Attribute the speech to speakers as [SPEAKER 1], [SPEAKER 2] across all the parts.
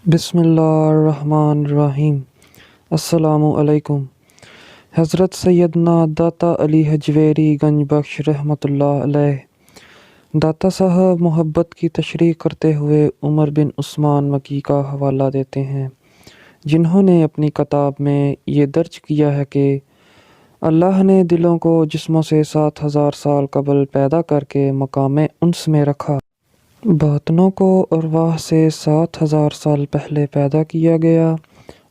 [SPEAKER 1] بسم اللہ الرحمن الرحیم۔ السلام علیکم۔ حضرت سیدنا داتا علی حجویری گنج بخش رحمۃ اللہ علیہ۔ داتا صاحب محبت کی تشریح کرتے ہوئے عمر بن عثمان مکی کا حوالہ دیتے ہیں، جنہوں نے اپنی کتاب میں یہ درج کیا ہے کہ اللہ نے دلوں کو جسموں سے 7,000 سال قبل پیدا کر کے مقام انس میں رکھا۔ باطنوں کو ارواح سے 7,000 سال پہلے پیدا کیا گیا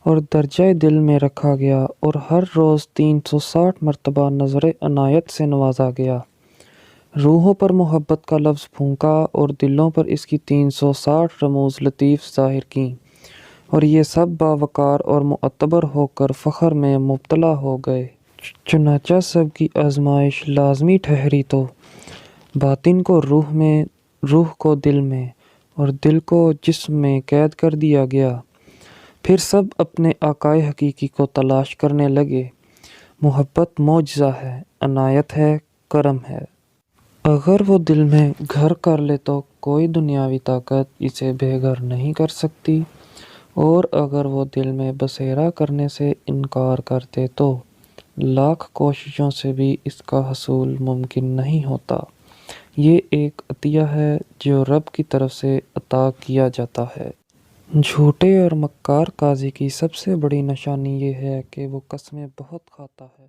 [SPEAKER 1] اور درجہ دل میں رکھا گیا، اور ہر روز 360 مرتبہ نظر عنایت سے نوازا گیا۔ روحوں پر محبت کا لفظ پھونکا اور دلوں پر اس کی 360 رموز لطیف ظاہر کیں، اور یہ سب باوقار اور معتبر ہو کر فخر میں مبتلا ہو گئے۔ چنانچہ سب کی آزمائش لازمی ٹھہری تو باطن کو روح میں، روح کو دل میں، اور دل کو جسم میں قید کر دیا گیا۔ پھر سب اپنے آقائے حقیقی کو تلاش کرنے لگے۔ محبت معجزہ ہے، عنایت ہے، کرم ہے۔ اگر وہ دل میں گھر کر لے تو کوئی دنیاوی طاقت اسے بے گھر نہیں کر سکتی، اور اگر وہ دل میں بسیرا کرنے سے انکار کر دے تو لاکھ کوششوں سے بھی اس کا حصول ممکن نہیں ہوتا۔ یہ ایک عطیہ ہے جو رب کی طرف سے عطا کیا جاتا ہے۔ جھوٹے اور مکار قاضی کی سب سے بڑی نشانی یہ ہے کہ وہ قسمیں بہت کھاتا ہے۔